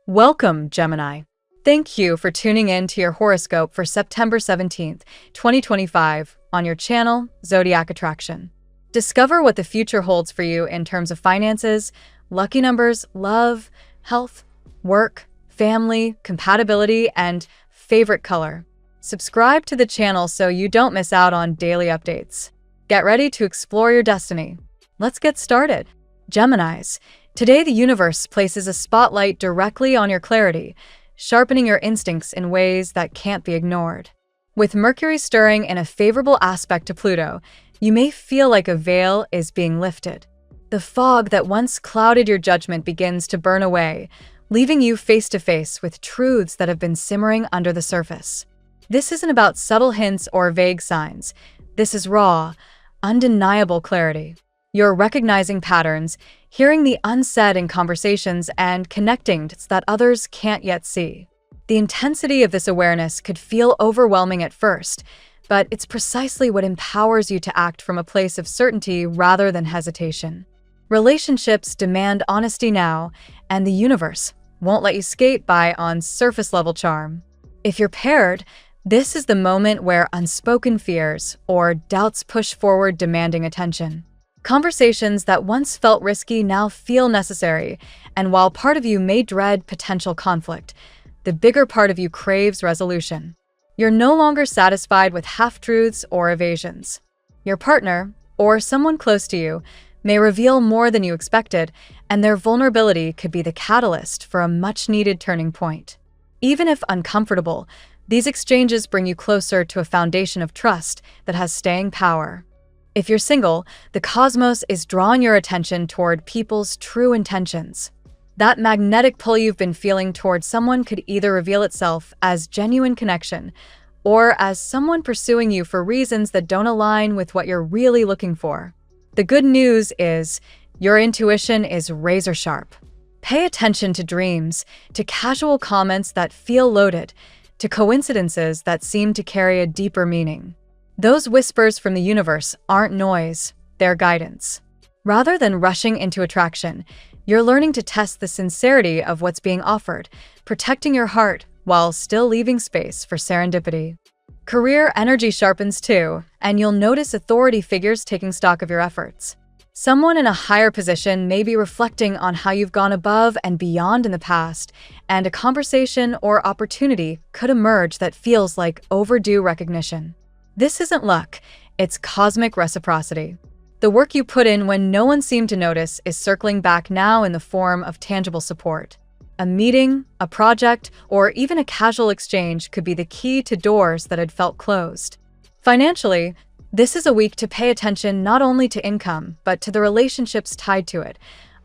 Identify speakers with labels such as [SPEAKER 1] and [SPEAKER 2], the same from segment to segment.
[SPEAKER 1] Welcome, Gemini. Thank you for tuning in to your horoscope for September 17th, 2025, on your channel, Zodiac Attraction. Discover what the future holds for you in terms of finances, lucky numbers, love, health, work, family, compatibility, and favorite color. Subscribe to the channel so you don't miss out on daily updates. Get ready to explore your destiny. Let's get started. Geminis, today the universe places a spotlight directly on your clarity, sharpening your instincts in ways that can't be ignored. With Mercury stirring in a favorable aspect to Pluto, you may feel like a veil is being lifted. The fog that once clouded your judgment begins to burn away, leaving you face to face with truths that have been simmering under the surface. This isn't about subtle hints or vague signs. This is raw, undeniable clarity. You're recognizing patterns, hearing the unsaid in conversations, and connecting dots that others can't yet see. The intensity of this awareness could feel overwhelming at first, but it's precisely what empowers you to act from a place of certainty rather than hesitation. Relationships demand honesty now, and the universe won't let you skate by on surface-level charm. If you're paired, this is the moment where unspoken fears or doubts push forward, demanding attention. Conversations that once felt risky now feel necessary, and while part of you may dread potential conflict, the bigger part of you craves resolution. You're no longer satisfied with half-truths or evasions. Your partner, or someone close to you, may reveal more than you expected, and their vulnerability could be the catalyst for a much-needed turning point. Even if uncomfortable, these exchanges bring you closer to a foundation of trust that has staying power. If you're single, the cosmos is drawing your attention toward people's true intentions. That magnetic pull you've been feeling toward someone could either reveal itself as genuine connection or as someone pursuing you for reasons that don't align with what you're really looking for. The good news is your intuition is razor sharp. Pay attention to dreams, to casual comments that feel loaded, to coincidences that seem to carry a deeper meaning. Those whispers from the universe aren't noise, they're guidance. Rather than rushing into attraction, you're learning to test the sincerity of what's being offered, protecting your heart while still leaving space for serendipity. Career energy sharpens too, and you'll notice authority figures taking stock of your efforts. Someone in a higher position may be reflecting on how you've gone above and beyond in the past, and a conversation or opportunity could emerge that feels like overdue recognition. This isn't luck, it's cosmic reciprocity. The work you put in when no one seemed to notice is circling back now in the form of tangible support. A meeting, a project, or even a casual exchange could be the key to doors that had felt closed. Financially, this is a week to pay attention not only to income, but to the relationships tied to it,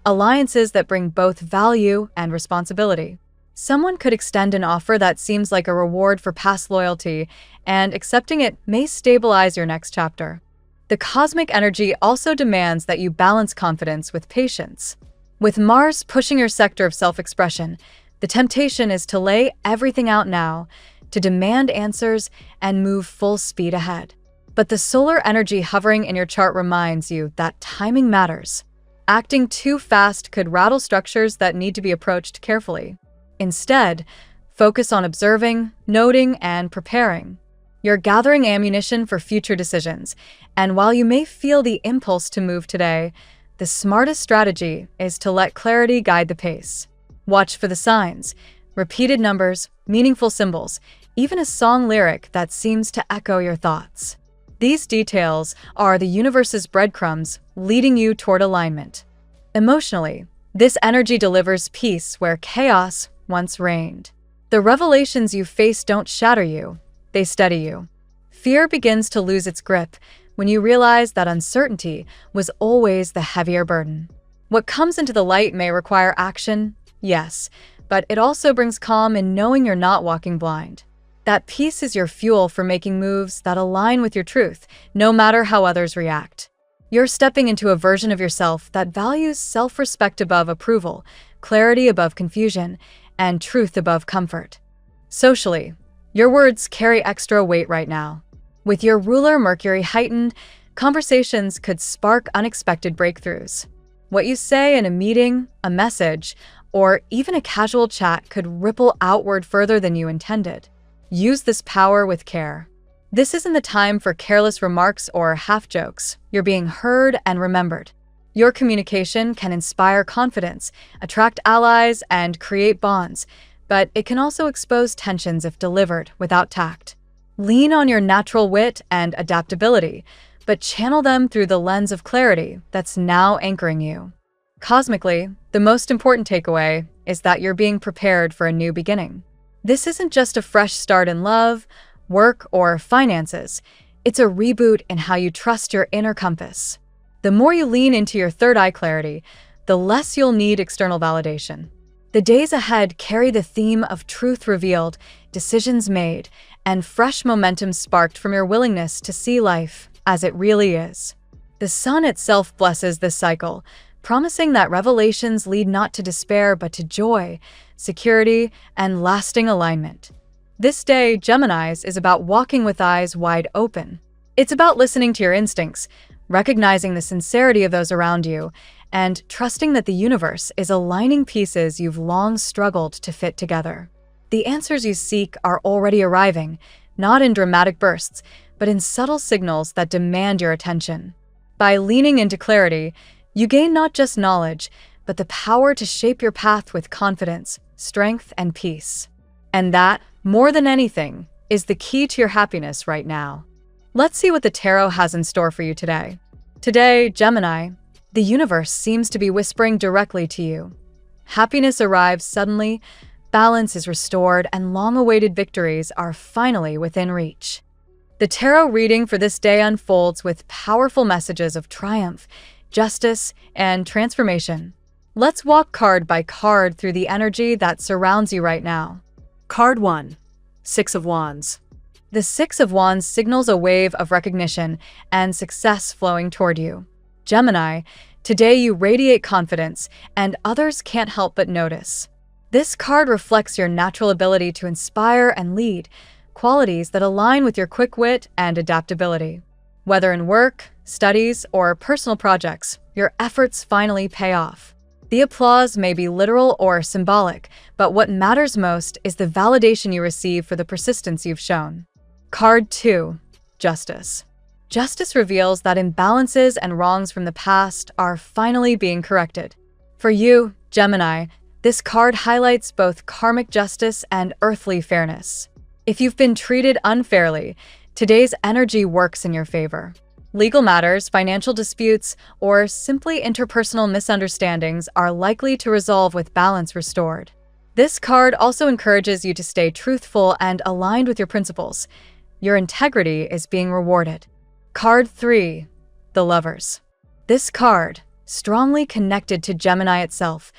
[SPEAKER 1] alliances that bring both value and responsibility. Someone could extend an offer that seems like a reward for past loyalty, and accepting it may stabilize your next chapter. The cosmic energy also demands that you balance confidence with patience. With Mars pushing your sector of self-expression, the temptation is to lay everything out now, to demand answers and move full speed ahead. But the solar energy hovering in your chart reminds you that timing matters. Acting too fast could rattle structures that need to be approached carefully. Instead, focus on observing, noting, and preparing. You're gathering ammunition for future decisions, and while you may feel the impulse to move today, the smartest strategy is to let clarity guide the pace. Watch for the signs, repeated numbers, meaningful symbols, even a song lyric that seems to echo your thoughts. These details are the universe's breadcrumbs leading you toward alignment. Emotionally, this energy delivers peace where chaos once reigned. The revelations you face don't shatter you, they steady you. Fear begins to lose its grip when you realize that uncertainty was always the heavier burden. What comes into the light may require action, yes, but it also brings calm in knowing you're not walking blind. That peace is your fuel for making moves that align with your truth, no matter how others react. You're stepping into a version of yourself that values self-respect above approval, clarity above confusion, and truth above comfort. Socially, your words carry extra weight right now. With your ruler Mercury heightened, conversations could spark unexpected breakthroughs. What you say in a meeting, a message, or even a casual chat could ripple outward further than you intended. Use this power with care. This isn't the time for careless remarks or half-jokes. You're being heard and remembered. Your communication can inspire confidence, attract allies, and create bonds, but it can also expose tensions if delivered without tact. Lean on your natural wit and adaptability, but channel them through the lens of clarity that's now anchoring you. Cosmically, the most important takeaway is that you're being prepared for a new beginning. This isn't just a fresh start in love, work, or finances. It's a reboot in how you trust your inner compass. The more you lean into your third eye clarity, the less you'll need external validation. The days ahead carry the theme of truth revealed, decisions made, and fresh momentum sparked from your willingness to see life as it really is. The sun itself blesses this cycle, promising that revelations lead not to despair but to joy, security, and lasting alignment. This day, Geminis, is about walking with eyes wide open. It's about listening to your instincts, recognizing the sincerity of those around you, and trusting that the universe is aligning pieces you've long struggled to fit together. The answers you seek are already arriving, not in dramatic bursts, but in subtle signals that demand your attention. By leaning into clarity, you gain not just knowledge, but the power to shape your path with confidence, strength, and peace. And that, more than anything, is the key to your happiness right now. Let's see what the tarot has in store for you today. Today, Gemini, the universe seems to be whispering directly to you. Happiness arrives suddenly, balance is restored, and long-awaited victories are finally within reach. The tarot reading for this day unfolds with powerful messages of triumph, justice, and transformation. Let's walk card by card through the energy that surrounds you right now. Card 1. Six of Wands. The Six of Wands signals a wave of recognition and success flowing toward you. Gemini, today you radiate confidence, and others can't help but notice. This card reflects your natural ability to inspire and lead, qualities that align with your quick wit and adaptability. Whether in work, studies, or personal projects, your efforts finally pay off. The applause may be literal or symbolic, but what matters most is the validation you receive for the persistence you've shown. Card 2. Justice. Justice reveals that imbalances and wrongs from the past are finally being corrected. For you, Gemini, this card highlights both karmic justice and earthly fairness. If you've been treated unfairly, today's energy works in your favor. Legal matters, financial disputes, or simply interpersonal misunderstandings are likely to resolve with balance restored. This card also encourages you to stay truthful and aligned with your principles. Your integrity is being rewarded. Card 3. The Lovers. This card, strongly connected to Gemini itself,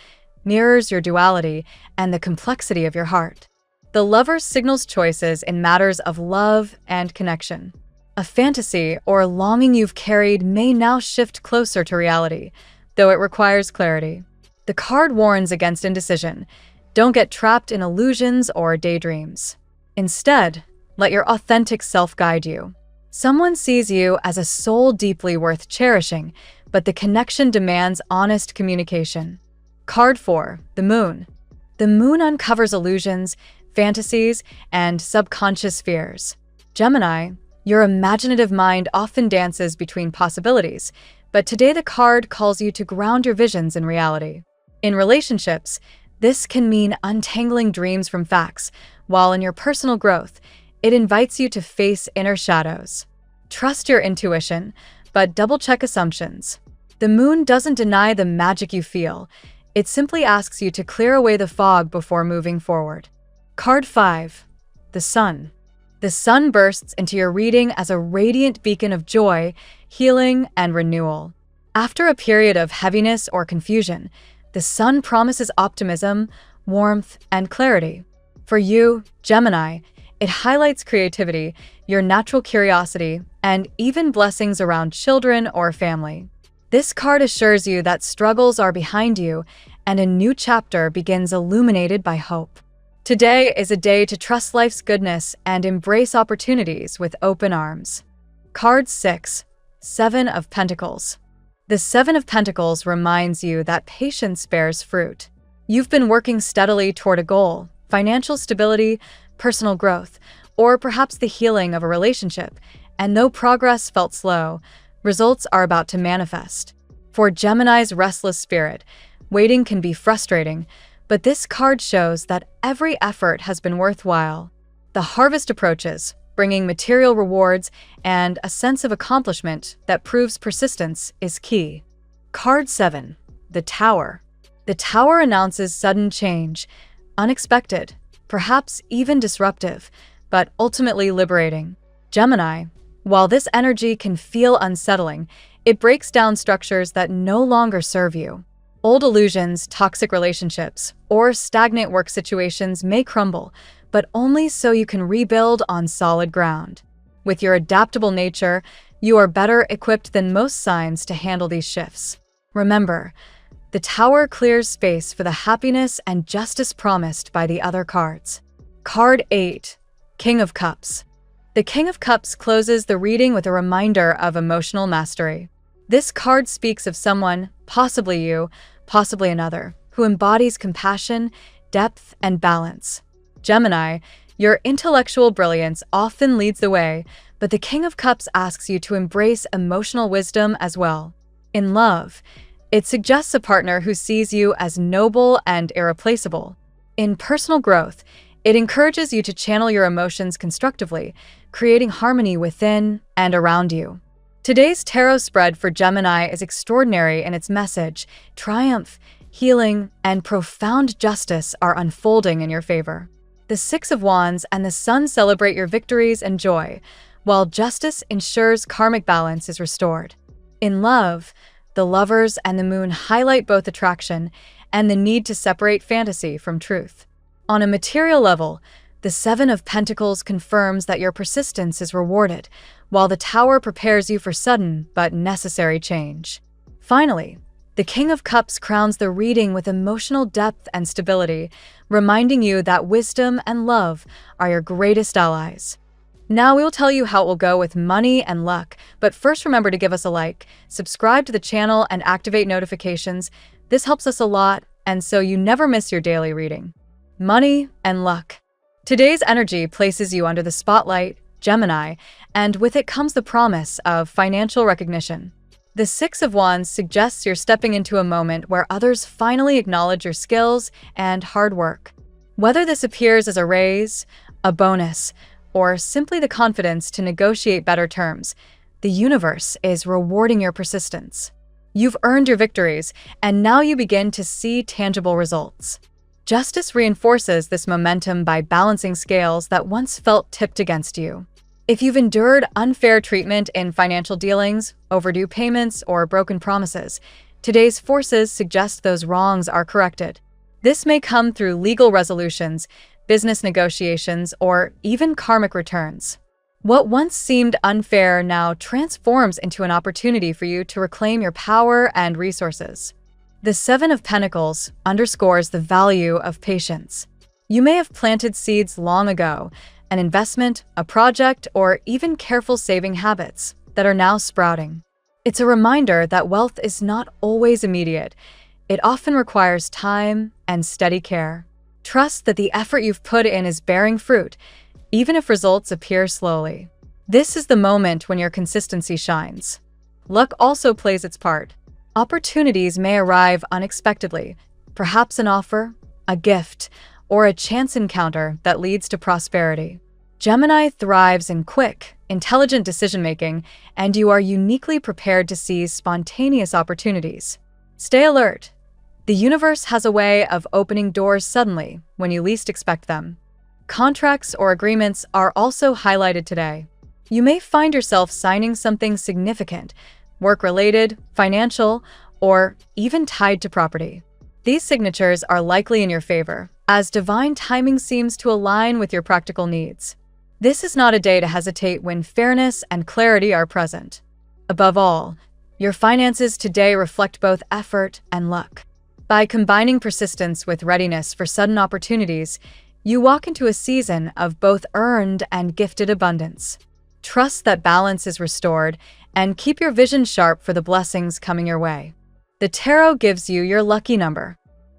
[SPEAKER 1] mirrors your duality and the complexity of your heart. The Lovers signals choices in matters of love and connection. A fantasy or longing you've carried may now shift closer to reality, though it requires clarity. The card warns against indecision. Don't get trapped in illusions or daydreams. Instead, let your authentic self guide you. Someone sees you as a soul deeply worth cherishing, but the connection demands honest communication. Card 4. The Moon. The Moon uncovers illusions, fantasies, and subconscious fears. Gemini, your imaginative mind often dances between possibilities, but today the card calls you to ground your visions in reality. In relationships, this can mean untangling dreams from facts, while in your personal growth, it invites you to face inner shadows. Trust your intuition, but double-check assumptions. The Moon doesn't deny the magic you feel. It simply asks you to clear away the fog before moving forward. Card 5. The Sun. The Sun bursts into your reading as a radiant beacon of joy, healing, and renewal. After a period of heaviness or confusion, the Sun promises optimism, warmth, and clarity. For you, Gemini, it highlights creativity, your natural curiosity, and even blessings around children or family. This card assures you that struggles are behind you and a new chapter begins illuminated by hope. Today is a day to trust life's goodness and embrace opportunities with open arms. Card 6. Seven of Pentacles. The Seven of Pentacles reminds you that patience bears fruit. You've been working steadily toward a goal, financial stability, personal growth, or perhaps the healing of a relationship, and though progress felt slow, results are about to manifest. For Gemini's restless spirit, waiting can be frustrating, but this card shows that every effort has been worthwhile. The harvest approaches, bringing material rewards and a sense of accomplishment that proves persistence is key. Card 7. The Tower. The Tower announces sudden change, unexpected, perhaps even disruptive, but ultimately liberating. Gemini, while this energy can feel unsettling, it breaks down structures that no longer serve you. Old illusions, toxic relationships, or stagnant work situations may crumble, but only so you can rebuild on solid ground. With your adaptable nature, you are better equipped than most signs to handle these shifts. Remember, the Tower clears space for the happiness and justice promised by the other cards. Card 8. King of Cups. The King of Cups closes the reading with a reminder of emotional mastery. This card speaks of someone, possibly you, possibly another, who embodies compassion, depth, and balance. Gemini, your intellectual brilliance often leads the way, but the King of Cups asks you to embrace emotional wisdom as well. In love, it suggests a partner who sees you as noble and irreplaceable. In personal growth, it encourages you to channel your emotions constructively, creating harmony within and around you. Today's tarot spread for Gemini is extraordinary in its message. Triumph, healing, and profound justice are unfolding in your favor. The Six of Wands and the Sun celebrate your victories and joy, while justice ensures karmic balance is restored. In love, the Lovers and the Moon highlight both attraction and the need to separate fantasy from truth. On a material level, the Seven of Pentacles confirms that your persistence is rewarded, while the Tower prepares you for sudden but necessary change. Finally, the King of Cups crowns the reading with emotional depth and stability, reminding you that wisdom and love are your greatest allies. Now we will tell you how it will go with money and luck, but first remember to give us a like, subscribe to the channel, and activate notifications. This helps us a lot, and so you never miss your daily reading. Money and luck. Today's energy places you under the spotlight, Gemini, and with it comes the promise of financial recognition. The Six of Wands suggests you're stepping into a moment where others finally acknowledge your skills and hard work. Whether this appears as a raise, a bonus, or simply the confidence to negotiate better terms, the universe is rewarding your persistence. You've earned your victories, and now you begin to see tangible results. Justice reinforces this momentum by balancing scales that once felt tipped against you. If you've endured unfair treatment in financial dealings, overdue payments, or broken promises, today's forces suggest those wrongs are corrected. This may come through legal resolutions, business negotiations, or even karmic returns. What once seemed unfair now transforms into an opportunity for you to reclaim your power and resources. The Seven of Pentacles underscores the value of patience. You may have planted seeds long ago, an investment, a project, or even careful saving habits that are now sprouting. It's a reminder that wealth is not always immediate. It often requires time and steady care. Trust that the effort you've put in is bearing fruit, even if results appear slowly. This is the moment when your consistency shines. Luck also plays its part. Opportunities may arrive unexpectedly, perhaps an offer, a gift, or a chance encounter that leads to prosperity. Gemini thrives in quick, intelligent decision-making, and you are uniquely prepared to seize spontaneous opportunities. Stay alert. The universe has a way of opening doors suddenly when you least expect them. Contracts or agreements are also highlighted today. You may find yourself signing something significant, work-related, financial, or even tied to property. These signatures are likely in your favor, as divine timing seems to align with your practical needs. This is not a day to hesitate when fairness and clarity are present. Above all, your finances today reflect both effort and luck. By combining persistence with readiness for sudden opportunities, you walk into a season of both earned and gifted abundance. Trust that balance is restored, and keep your vision sharp for the blessings coming your way. The tarot gives you your lucky number.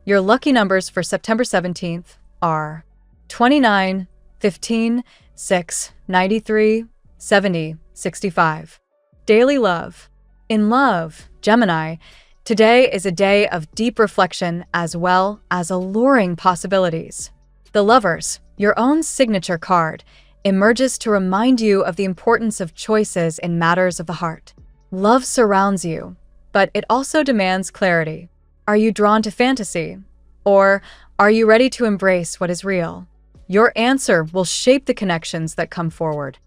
[SPEAKER 1] Your lucky numbers for September 17th are 29, 15, 6, 93, 70, 65. Daily love. In love, Gemini, today is a day of deep reflection as well as alluring possibilities. The Lovers, your own signature card, emerges to remind you of the importance of choices in matters of the heart. Love surrounds you, but it also demands clarity. Are you drawn to fantasy? Or are you ready to embrace what is real? Your answer will shape the connections that come forward.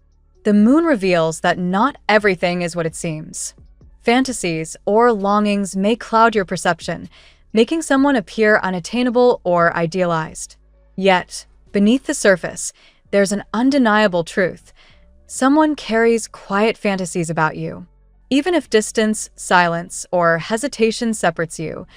[SPEAKER 1] The moon reveals that not everything is what it seems. Fantasies or longings may cloud your perception, making someone appear unattainable or idealized. Yet, beneath the surface, there's an undeniable truth. Someone carries quiet fantasies about you. Even if distance, silence, or hesitation separates you,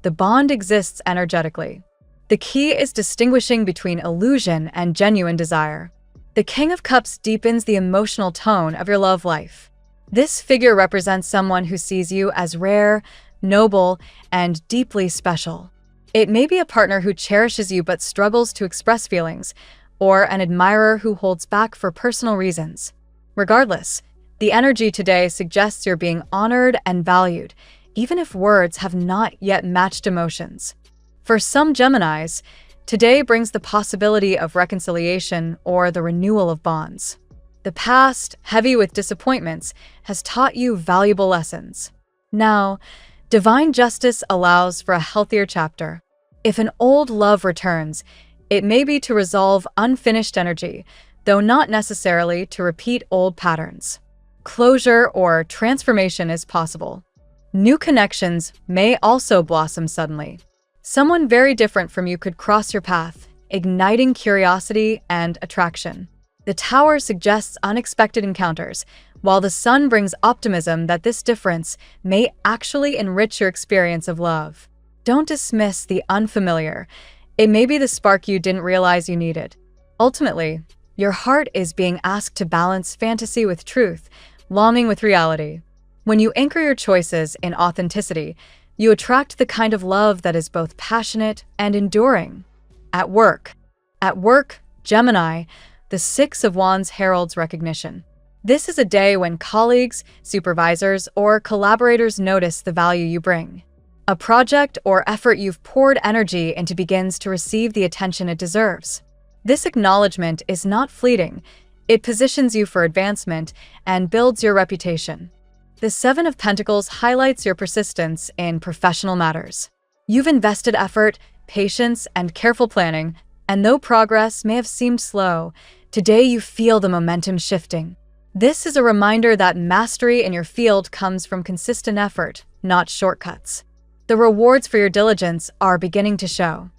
[SPEAKER 1] the bond exists energetically. The key is distinguishing between illusion and genuine desire. The King of Cups deepens the emotional tone of your love life. This figure represents someone who sees you as rare, noble, and deeply special. It may be a partner who cherishes you but struggles to express feelings, or an admirer who holds back for personal reasons. Regardless, the energy today suggests you're being honored and valued, even if words have not yet matched emotions. For some Geminis, today brings the possibility of reconciliation or the renewal of bonds. The past, heavy with disappointments, has taught you valuable lessons. Now, divine justice allows for a healthier chapter. If an old love returns, it may be to resolve unfinished energy, though not necessarily to repeat old patterns. Closure or transformation is possible. New connections may also blossom suddenly. Someone very different from you could cross your path, igniting curiosity and attraction. The Tower suggests unexpected encounters, while the Sun brings optimism that this difference may actually enrich your experience of love. Don't dismiss the unfamiliar. It may be the spark you didn't realize you needed. Ultimately, your heart is being asked to balance fantasy with truth, longing with reality. When you anchor your choices in authenticity, you attract the kind of love that is both passionate and enduring. At work, Gemini, the Six of Wands heralds recognition. This is a day when colleagues, supervisors, or collaborators notice the value you bring. A project or effort you've poured energy into begins to receive the attention it deserves. This acknowledgement is not fleeting. It positions you for advancement and builds your reputation. The Seven of Pentacles highlights your persistence in professional matters. You've invested effort, patience, and careful planning, and though progress may have seemed slow, today you feel the momentum shifting. This is a reminder that mastery in your field comes from consistent effort, not shortcuts. The rewards for your diligence are beginning to show.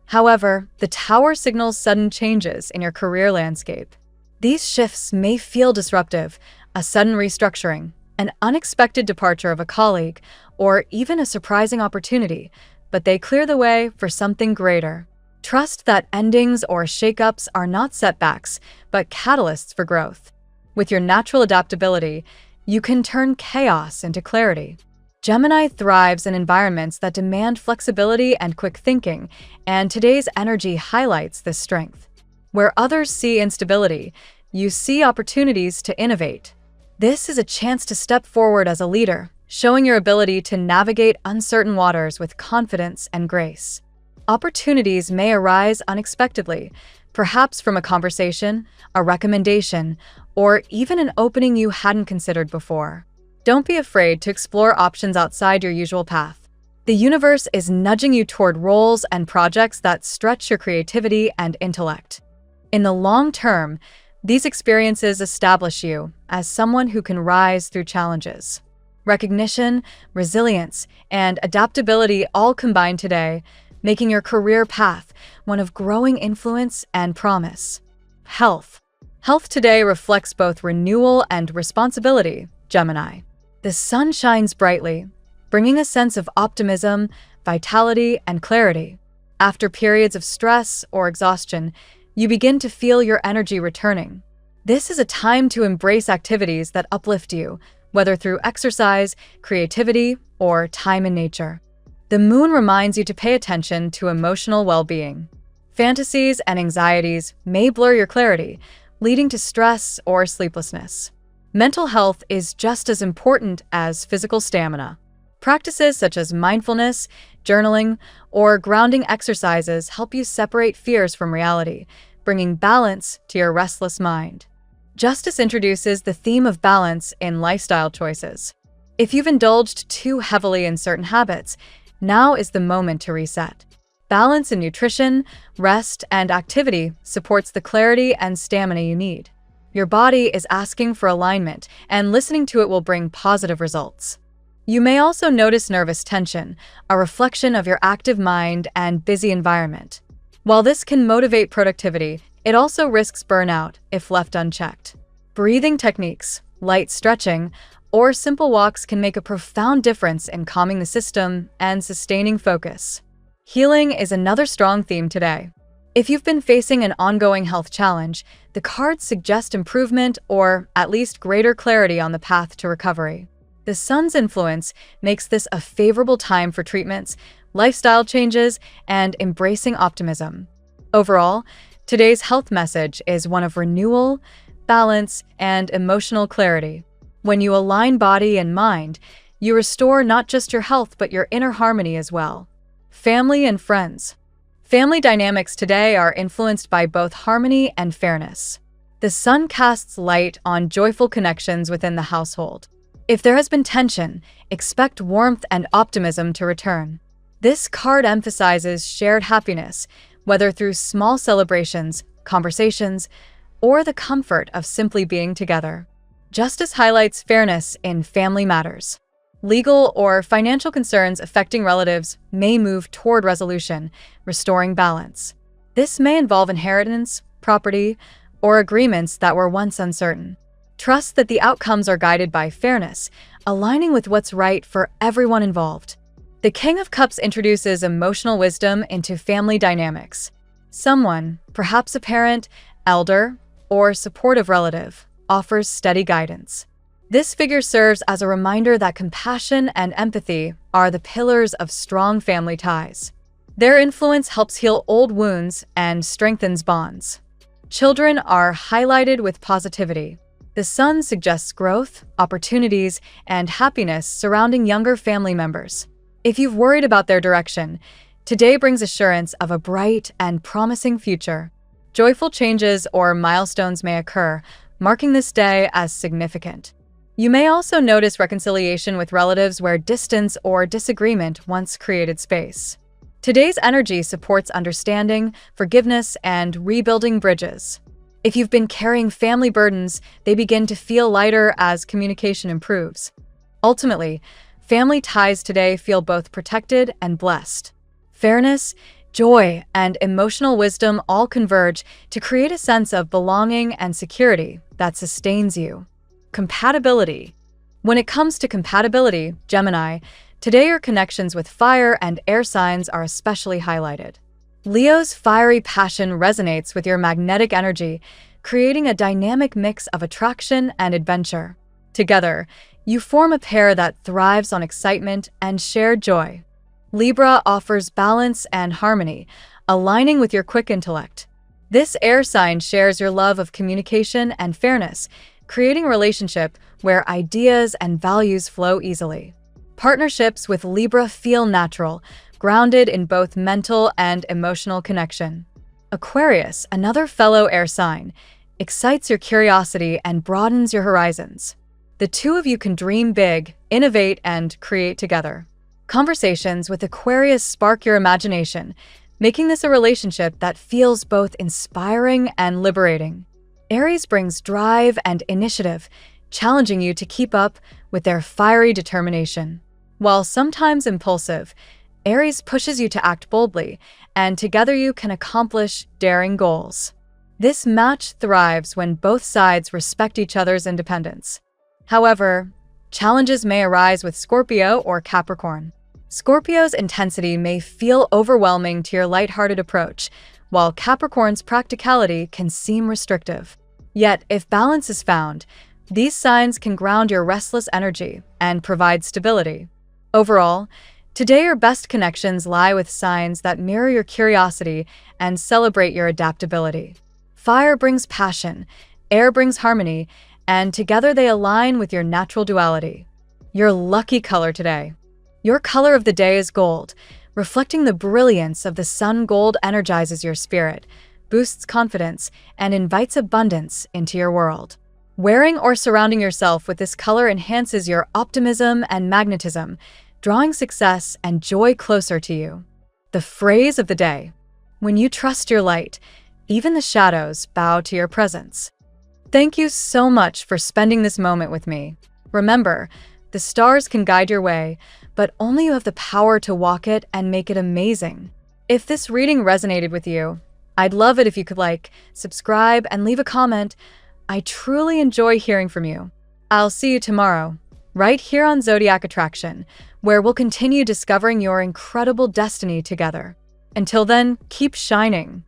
[SPEAKER 1] However, the Tower signals sudden changes in your career landscape. These shifts may feel disruptive, a sudden restructuring, an unexpected departure of a colleague, or even a surprising opportunity, but they clear the way for something greater. Trust that endings or shakeups are not setbacks, but catalysts for growth. With your natural adaptability, you can turn chaos into clarity. Gemini thrives in environments that demand flexibility and quick thinking, and today's energy highlights this strength. Where others see instability, you see opportunities to innovate. This is a chance to step forward as a leader, showing your ability to navigate uncertain waters with confidence and grace. Opportunities may arise unexpectedly, perhaps from a conversation, a recommendation, or even an opening you hadn't considered before. Don't be afraid to explore options outside your usual path. The universe is nudging you toward roles and projects that stretch your creativity and intellect. In the long term, these experiences establish you as someone who can rise through challenges. Recognition, resilience, and adaptability all combine today, making your career path one of growing influence and promise. Health. Health today reflects both renewal and responsibility, Gemini. The sun shines brightly, bringing a sense of optimism, vitality, and clarity. After periods of stress or exhaustion, you begin to feel your energy returning. This is a time to embrace activities that uplift you, whether through exercise, creativity, or time in nature. The moon reminds you to pay attention to emotional well-being. Fantasies and anxieties may blur your clarity, leading to stress or sleeplessness. Mental health is just as important as physical stamina. Practices such as mindfulness, journaling, or grounding exercises help you separate fears from reality, bringing balance to your restless mind. Justice introduces the theme of balance in lifestyle choices. If you've indulged too heavily in certain habits, now is the moment to reset. Balance in nutrition, rest, and activity supports the clarity and stamina you need. Your body is asking for alignment, and listening to it will bring positive results. You may also notice nervous tension, a reflection of your active mind and busy environment. While this can motivate productivity, it also risks burnout if left unchecked. Breathing techniques, light stretching, or simple walks can make a profound difference in calming the system and sustaining focus. Healing is another strong theme today. If you've been facing an ongoing health challenge, the cards suggest improvement or at least greater clarity on the path to recovery. The sun's influence makes this a favorable time for treatments, lifestyle changes, and embracing optimism. Overall, today's health message is one of renewal, balance, and emotional clarity. When you align body and mind, you restore not just your health but your inner harmony as well. Family and friends. Family dynamics today are influenced by both harmony and fairness. The sun casts light on joyful connections within the household. If there has been tension, expect warmth and optimism to return. This card emphasizes shared happiness, whether through small celebrations, conversations, or the comfort of simply being together. Justice highlights fairness in family matters. Legal or financial concerns affecting relatives may move toward resolution, restoring balance. This may involve inheritance, property, or agreements that were once uncertain. Trust that the outcomes are guided by fairness, aligning with what's right for everyone involved. The King of Cups introduces emotional wisdom into family dynamics. Someone, perhaps a parent, elder, or supportive relative, offers steady guidance. This figure serves as a reminder that compassion and empathy are the pillars of strong family ties. Their influence helps heal old wounds and strengthens bonds. Children are highlighted with positivity. The sun suggests growth, opportunities, and happiness surrounding younger family members. If you've worried about their direction, today brings assurance of a bright and promising future. Joyful changes or milestones may occur, marking this day as significant. You may also notice reconciliation with relatives where distance or disagreement once created space. Today's energy supports understanding, forgiveness, and rebuilding bridges. If you've been carrying family burdens, they begin to feel lighter as communication improves. Ultimately, family ties today feel both protected and blessed. Fairness, joy, and emotional wisdom all converge to create a sense of belonging and security that sustains you. Compatibility. When it comes to compatibility, Gemini, today your connections with fire and air signs are especially highlighted. Leo's fiery passion resonates with your magnetic energy, creating a dynamic mix of attraction and adventure. Together, you form a pair that thrives on excitement and shared joy. Libra offers balance and harmony, aligning with your quick intellect. This air sign shares your love of communication and fairness, creating a relationship where ideas and values flow easily. Partnerships with Libra feel natural, grounded in both mental and emotional connection. Aquarius, another fellow air sign, excites your curiosity and broadens your horizons. The two of you can dream big, innovate, and create together. Conversations with Aquarius spark your imagination, making this a relationship that feels both inspiring and liberating. Aries brings drive and initiative, challenging you to keep up with their fiery determination. While sometimes impulsive, Aries pushes you to act boldly, and together you can accomplish daring goals. This match thrives when both sides respect each other's independence. However, challenges may arise with Scorpio or Capricorn. Scorpio's intensity may feel overwhelming to your lighthearted approach, while Capricorn's practicality can seem restrictive. Yet, if balance is found, these signs can ground your restless energy and provide stability. Overall, Today, your best connections lie with signs that mirror your curiosity and celebrate your adaptability. Fire brings passion, air brings harmony, and together they align with your natural duality. Your lucky color today. Your color of the day is gold, reflecting the brilliance of the sun. Gold energizes your spirit, boosts confidence, and invites abundance into your world. Wearing or surrounding yourself with this color enhances your optimism and magnetism, drawing success and joy closer to you. The phrase of the day. When you trust your light, even the shadows bow to your presence. Thank you so much for spending this moment with me. Remember, the stars can guide your way, but only you have the power to walk it and make it amazing. If this reading resonated with you, I'd love it if you could like, subscribe, and leave a comment. I truly enjoy hearing from you. I'll see you tomorrow, right here on Zodiac Attraction, where we'll continue discovering your incredible destiny together. Until then, keep shining.